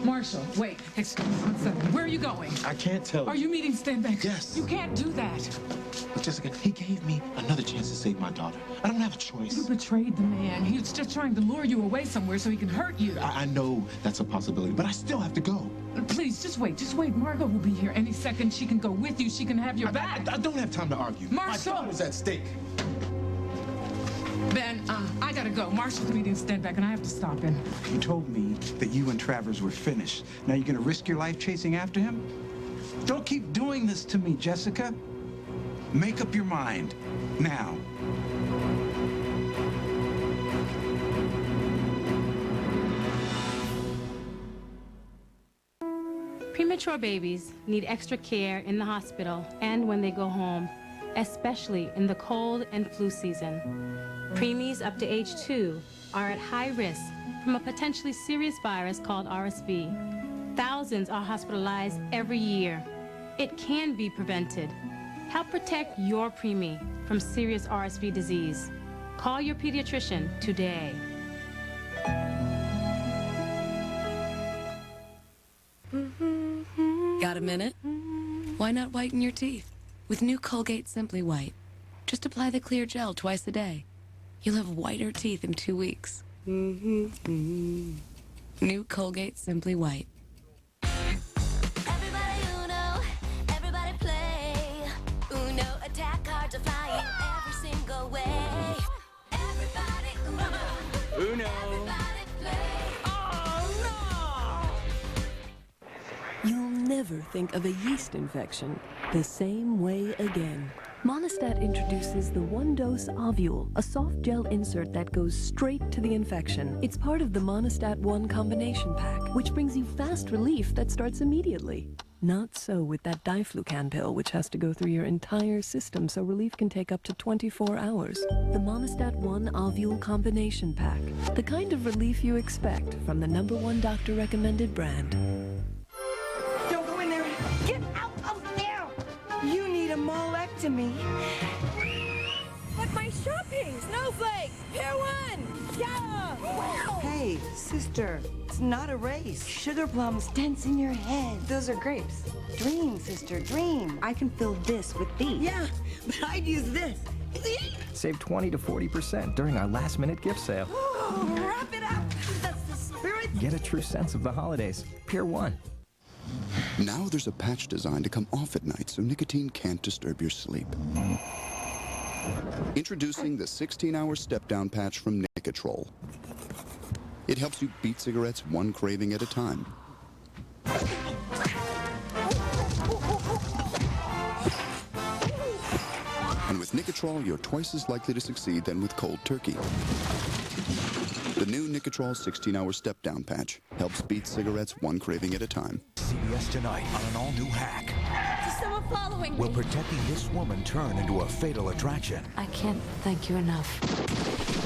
Speaker 28: Marshall, wait. Excuse me 1 second. Where are you going?
Speaker 26: I can't tell
Speaker 28: Are you meeting Stenbeck?
Speaker 26: Yes.
Speaker 28: You can't do that.
Speaker 26: But Jessica, he gave me another chance to save my daughter. I don't have a choice.
Speaker 28: You betrayed the man. He was just trying to lure you away somewhere so he can hurt you.
Speaker 26: I know that's a possibility, but I still have to go.
Speaker 28: Please, just wait. Just wait. Margot will be here any second. She can go with you. She can have your back.
Speaker 26: I don't have time to argue.
Speaker 28: Marshall!
Speaker 26: My daughter's at stake.
Speaker 28: Ben, I gotta go. Marshall's meeting Stenbeck, and I have to stop him.
Speaker 27: You told me that you and Travers were finished. Now you're gonna risk your life chasing after him? Don't keep doing this to me, Jessica. Make up your mind. Now.
Speaker 2: Premature babies need extra care in the hospital and when they go home, especially in the cold and flu season. Preemies up to age 2 are at high risk from a potentially serious virus called RSV. Thousands are hospitalized every year. It can be prevented. Help protect your preemie from serious RSV disease. Call your pediatrician today.
Speaker 10: Got a minute? Why not whiten your teeth with new Colgate Simply White? Just apply the clear gel twice a day. You'll have whiter teeth in 2 weeks. New Colgate Simply White.
Speaker 11: Everybody Uno, everybody play. Uno attack cards are flying every single way. Everybody Uno.
Speaker 10: Uno.
Speaker 11: Everybody play.
Speaker 10: Oh,
Speaker 13: You'll never think of a yeast infection the same way again. Monistat introduces the one-dose ovule, a soft gel insert that goes straight to the infection. It's part of the Monistat 1 combination pack, which brings you fast relief that starts immediately. Not so with that diflucan pill, which has to go through your entire system, so relief can take up to 24 hours. The Monistat 1 ovule combination pack, the kind of relief you expect from the #1 doctor-recommended brand.
Speaker 14: Don't go in there. Get out of there. You need a molectomy.
Speaker 11: But my shopping! Snowflake! Pier 1! Yeah!
Speaker 14: Hey, sister, it's not a race. Sugar plums dance in your head. Those are grapes. Dream, sister, dream. I can fill this with these. Yeah, but I'd use this.
Speaker 17: Save 20 to 40% during our last-minute gift sale.
Speaker 14: Wrap it up. That's the spirit.
Speaker 17: Get a true sense of the holidays. Pier 1.
Speaker 19: Now there's a patch designed to come off at night so nicotine can't disturb your sleep. Introducing the 16-hour step-down patch from Nicotrol. It helps you beat cigarettes one craving at a time. And with Nicotrol, you're twice as likely to succeed than with cold turkey. The new Nicotrol 16-hour step-down patch helps beat cigarettes one craving at a time.
Speaker 20: CBS tonight on an all-new Hack.
Speaker 11: There's someone following
Speaker 20: Will
Speaker 11: me.
Speaker 20: protecting this woman turn into a fatal attraction?
Speaker 11: I can't thank you enough.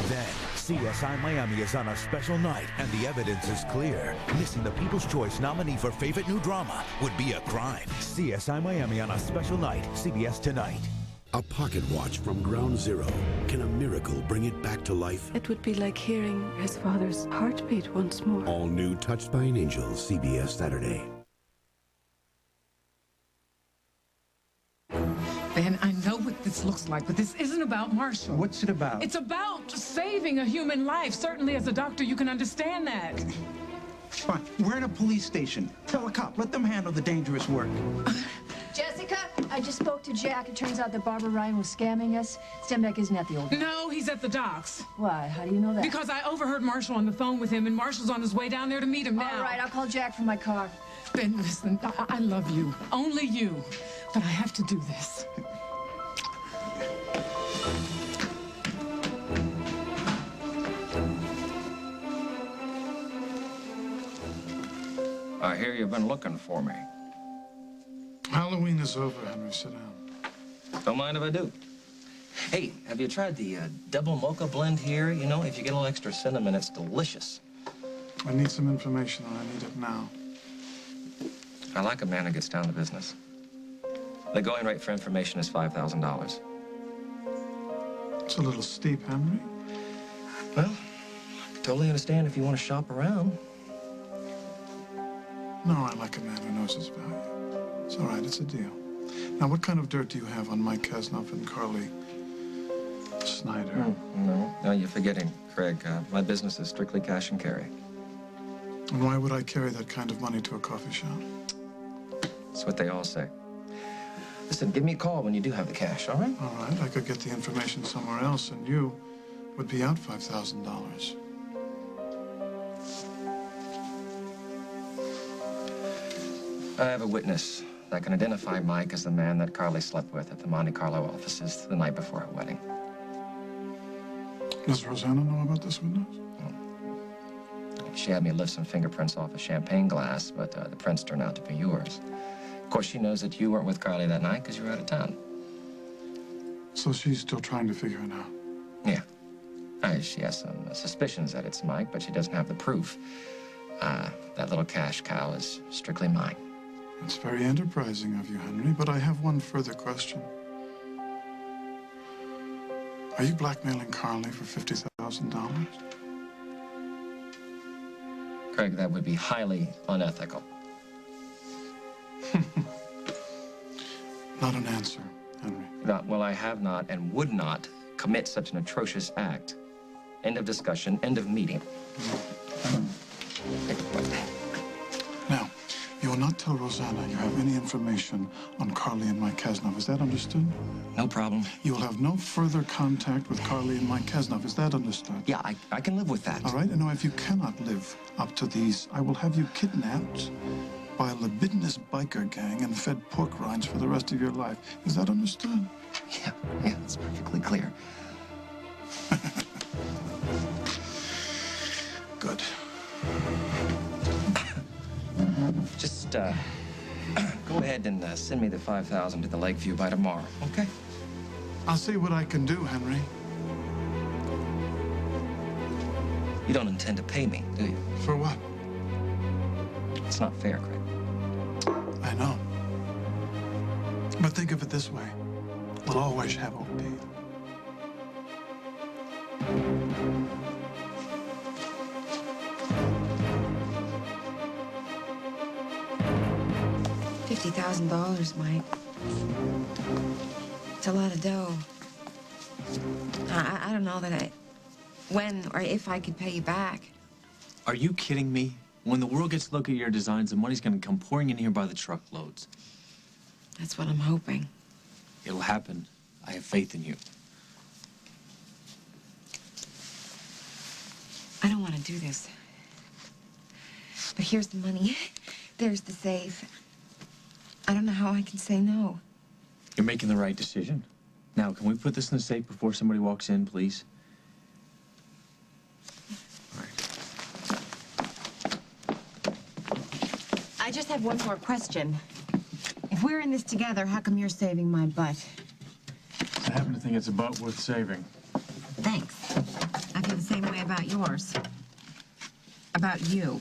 Speaker 20: Then, CSI Miami is on a special night, and the evidence is clear. Missing the People's Choice nominee for favorite new drama would be a crime. CSI Miami on a special night. CBS tonight.
Speaker 25: A pocket watch from Ground Zero. Can a miracle bring it back to life?
Speaker 29: It would be like hearing his father's heartbeat once more.
Speaker 25: All new Touched by an Angel, CBS Saturday.
Speaker 28: Ben, I know what this looks like, but this isn't about Marshall.
Speaker 27: What's it about?
Speaker 28: It's about saving a human life. Certainly, as a doctor, you can understand that.
Speaker 27: Fine. We're in a police station. Tell a cop. Let them handle the dangerous work.
Speaker 30: Jessica, I just spoke to Jack. It turns out that Barbara Ryan was scamming us. Stenbeck isn't at the old...
Speaker 28: No, he's at the docks.
Speaker 30: Why? How do you know that?
Speaker 28: Because I overheard Marshall on the phone with him, and Marshall's on his way down there to meet him now.
Speaker 30: All right, I'll call Jack from my car.
Speaker 28: Ben, listen, I love you. Only you. But I have to do this.
Speaker 31: I hear you've been looking for me.
Speaker 9: Halloween is over, Henry. Sit down.
Speaker 31: Don't mind if I do. Hey, have you tried the double mocha blend here? You know, if you get a little extra cinnamon, it's delicious.
Speaker 9: I need some information, and I need it now.
Speaker 31: I like a man who gets down to business. The going rate for information is $5,000.
Speaker 9: It's a little steep, Henry.
Speaker 31: Well, I totally understand if you want to shop around.
Speaker 9: No, I like a man who knows his value. It's all right, it's a deal. Now, what kind of dirt do you have on Mike Kasnoff and Carly Snyder?
Speaker 31: No, you're forgetting, Craig. My business is strictly cash and carry.
Speaker 9: And why would I carry that kind of money to a coffee shop?
Speaker 31: That's what they all say. Listen, give me a call when you do have the cash, all right?
Speaker 9: All right, I could get the information somewhere else, and you would be out $5,000.
Speaker 31: I have a witness that can identify Mike as the man that Carly slept with at the Monte Carlo offices the night before her wedding.
Speaker 9: Does Rosanna know about this witness?
Speaker 31: She had me lift some fingerprints off a champagne glass, but the prints turned out to be yours. Of course, she knows that you weren't with Carly that night because you were out of town.
Speaker 9: So she's still trying to figure it out?
Speaker 31: Yeah. She has some suspicions that it's Mike, but she doesn't have the proof. That little cash cow is strictly mine.
Speaker 9: It's very enterprising of you, Henry, but I have one further question. Are you blackmailing Carly for $50,000?
Speaker 31: Craig, that would be highly unethical.
Speaker 9: Not an answer, Henry.
Speaker 31: Well, I have not and would not commit such an atrocious act. End of discussion, end of meeting.
Speaker 9: Now, you will not tell Rosanna you have any information on Carly and Mike Kasnoff. Is that understood?
Speaker 31: No problem.
Speaker 9: You will have no further contact with Carly and Mike Kasnoff. Is that understood?
Speaker 31: Yeah, I can live with that.
Speaker 9: All right, and now if you cannot live up to these, I will have you kidnapped by a libidinous biker gang and fed pork rinds for the rest of your life. Is that understood?
Speaker 31: Yeah, it's perfectly clear.
Speaker 9: Good.
Speaker 31: Just, go ahead and send me the $5,000 to the Lakeview by tomorrow, okay?
Speaker 9: I'll see what I can do, Henry.
Speaker 31: You don't intend to pay me, do you?
Speaker 9: For what?
Speaker 31: It's not fair, Craig.
Speaker 9: I know. But think of it this way. We'll always have OP.
Speaker 14: $50,000, Mike. It's a lot of dough. I don't know that when or if I could pay you back.
Speaker 5: Are you kidding me? When the world gets to look at your designs, the money's gonna come pouring in here by the truckloads.
Speaker 14: That's what I'm hoping.
Speaker 5: It'll happen. I have faith in you.
Speaker 14: I don't want to do this. But here's the money. There's the safe. I don't know how I can say no.
Speaker 5: You're making the right decision. Now, can we put this in the safe before somebody walks in, please?
Speaker 14: I just have one more question. If we're in this together, how come you're saving my butt?
Speaker 5: I happen to think it's a butt worth saving.
Speaker 14: Thanks. I feel the same way about yours. About you.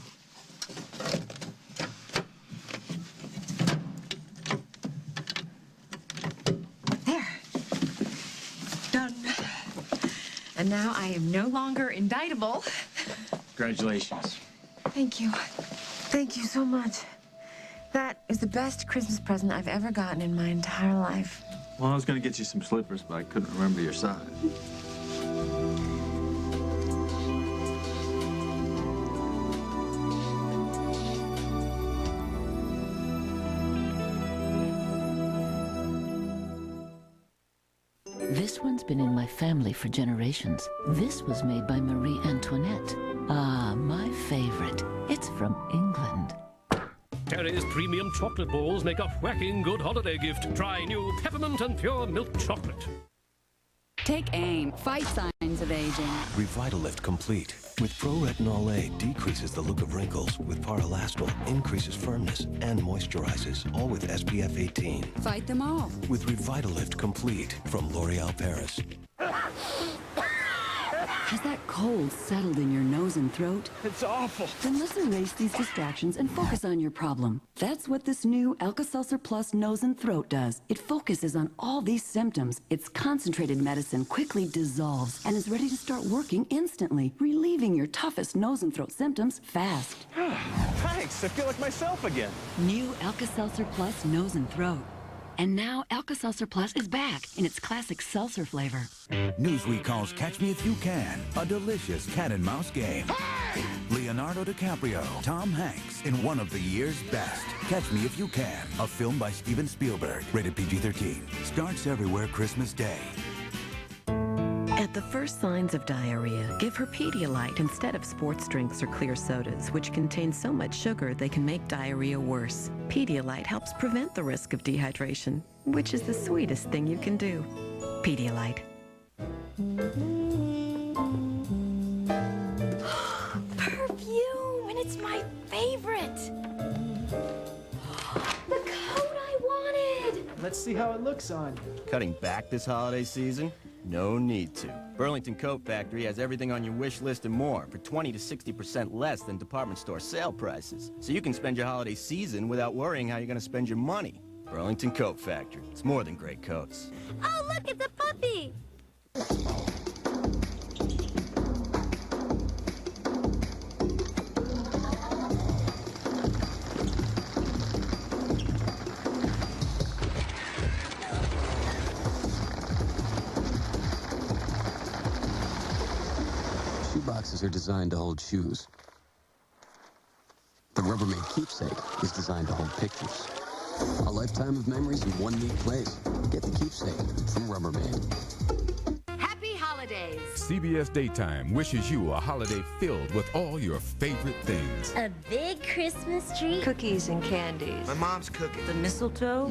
Speaker 14: There. Done. And now I am no longer indictable.
Speaker 5: Congratulations.
Speaker 14: Thank you. Thank you so much. That is the best Christmas present I've ever gotten in my entire life.
Speaker 5: Well, I was gonna get you some slippers, but I couldn't remember your size.
Speaker 1: This one's been in my family for generations. This was made by Marie Antoinette. Ah, my favorite. It's from England.
Speaker 3: Terry's premium chocolate balls make a whacking good holiday gift. Try new peppermint and pure milk chocolate.
Speaker 4: Take aim. Fight signs of aging.
Speaker 25: Revitalift Complete. With Pro-Retinol A, decreases the look of wrinkles. With Paralastol, increases firmness and moisturizes, all with SPF 18.
Speaker 4: Fight them all.
Speaker 25: With Revitalift Complete from L'Oréal Paris.
Speaker 13: Has that cold settled in your nose and throat?
Speaker 6: It's awful.
Speaker 13: Then let's erase these distractions and focus on your problem. That's what this new Alka-Seltzer Plus Nose and Throat does. It focuses on all these symptoms. Its concentrated medicine quickly dissolves and is ready to start working instantly, relieving your toughest nose and throat symptoms fast.
Speaker 6: Thanks, I feel like myself again.
Speaker 13: New Alka-Seltzer Plus Nose and Throat. And now Alka-Seltzer Plus is back in its classic seltzer flavor.
Speaker 20: Newsweek calls Catch Me If You Can a delicious cat and mouse game. Hey! Leonardo DiCaprio, Tom Hanks in one of the year's best. Catch Me If You Can, a film by Steven Spielberg, rated PG-13. Starts everywhere Christmas Day.
Speaker 7: At the first signs of diarrhea, give her Pedialyte instead of sports drinks or clear sodas, which contain so much sugar they can make diarrhea worse. Pedialyte helps prevent the risk of dehydration, which is the sweetest thing you can do. Pedialyte.
Speaker 11: Perfume, and it's my favorite. The coat I wanted.
Speaker 6: Let's see how it looks on.
Speaker 8: Cutting back this holiday season? No need to. Burlington Coat Factory has everything on your wish list and more for 20 to 60% less than department store sale prices. So you can spend your holiday season without worrying how you're going to spend your money. Burlington Coat Factory. It's more than great coats.
Speaker 11: Oh, look, it's a puppy.
Speaker 12: Boxes are designed to hold shoes. The Rubbermaid Keepsake is designed to hold pictures. A lifetime of memories in one neat place. Get the Keepsake from Rubbermaid.
Speaker 15: Happy holidays!
Speaker 16: CBS Daytime wishes you a holiday filled with all your favorite things.
Speaker 11: A big Christmas tree.
Speaker 14: Cookies and candies.
Speaker 12: My mom's cooking.
Speaker 14: The mistletoe.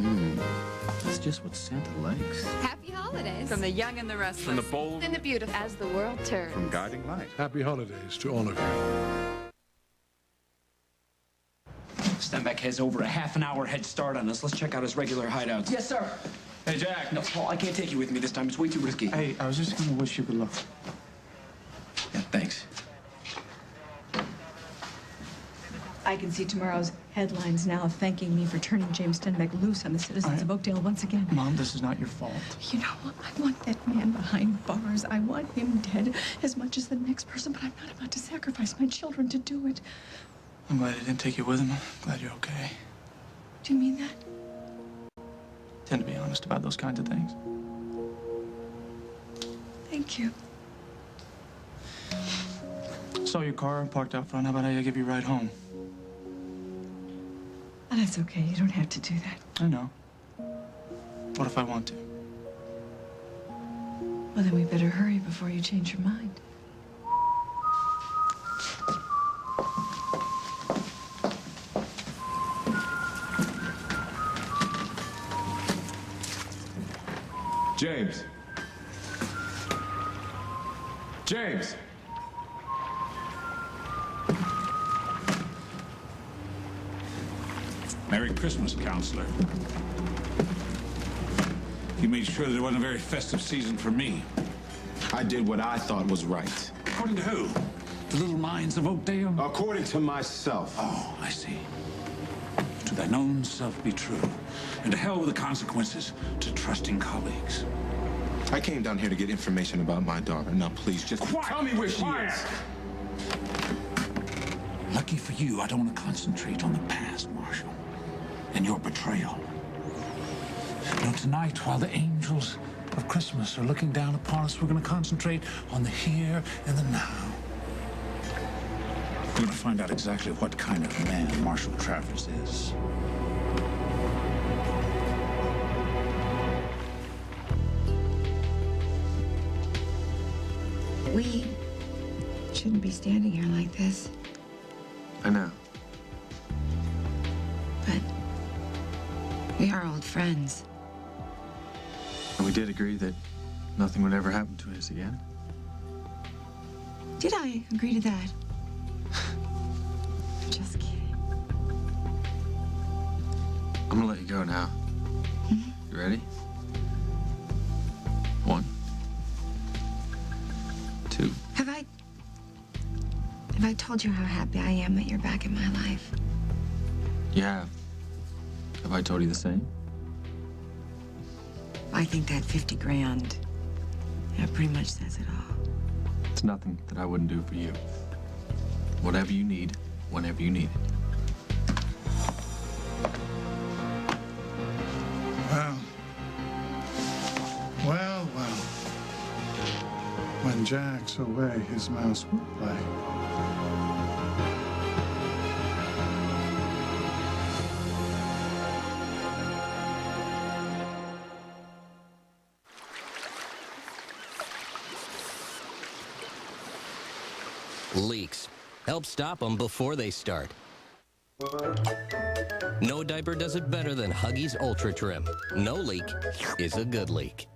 Speaker 5: That's just what Santa likes.
Speaker 15: Happy holidays!
Speaker 10: From the young and the restless.
Speaker 12: From the bold
Speaker 15: And the beautiful. As the world turns.
Speaker 12: From guiding light.
Speaker 18: Happy holidays to all of you.
Speaker 5: Stenbeck has over a half an hour head start on us. Let's check out his regular hideouts. Yes, sir. Hey, Jack. No, Paul, I can't take you with me this time. It's way too risky.
Speaker 9: Hey, I was just gonna wish you good luck.
Speaker 5: Yeah, thanks.
Speaker 30: I can see tomorrow's headlines now thanking me for turning James Stenbeck loose on the citizens of Oakdale once again.
Speaker 9: Mom, this is not your fault.
Speaker 30: You know what? I want that man behind bars. I want him dead as much as the next person, but I'm not about to sacrifice my children to do it.
Speaker 9: I'm glad I didn't take you with him. I'm glad you're okay.
Speaker 30: Do you mean that?
Speaker 9: Tend to be honest about those kinds of things.
Speaker 30: Thank you.
Speaker 9: Saw your car parked out front. How about I give you a ride home?
Speaker 30: Oh, that's okay. You don't have to do that.
Speaker 9: I know. What if I want to?
Speaker 30: Well, then we better hurry before you change your mind.
Speaker 26: James. James.
Speaker 18: Merry Christmas, Counselor. You made sure there wasn't a very festive season for me.
Speaker 26: I did what I thought was right.
Speaker 18: According to who? The little minds of Oakdale?
Speaker 26: According to myself.
Speaker 18: Oh, I see. To thine own self be true. And to hell with the consequences to trusting colleagues.
Speaker 26: I came down here to get information about my daughter. Now, please, just tell me where she is.
Speaker 18: Lucky for you, I don't want to concentrate on the past, Marshal, and your betrayal. No, tonight, while the angels of Christmas are looking down upon us, we're going to concentrate on the here and the now. We're going to find out exactly what kind of man Marshal Travers is.
Speaker 30: We shouldn't be standing here like this,
Speaker 5: I know.
Speaker 30: but we are old friends.
Speaker 5: And we did agree that nothing would ever happen to us again.
Speaker 30: Did I agree to that? Just kidding.
Speaker 5: I'm gonna let you go now. You ready? 1, 2.
Speaker 30: Have I
Speaker 2: told you how happy I am that you're back in my life.
Speaker 5: You have. Have I told you the same?
Speaker 14: I think that 50 grand, that pretty much says it all.
Speaker 5: It's nothing that I wouldn't do for you. Whatever you need, whenever you need it.
Speaker 9: Well. When Jack's away, his mouse will play.
Speaker 17: Leaks. Help stop them before they start. No diaper does it better than Huggies Ultra Trim. No leak is a good leak.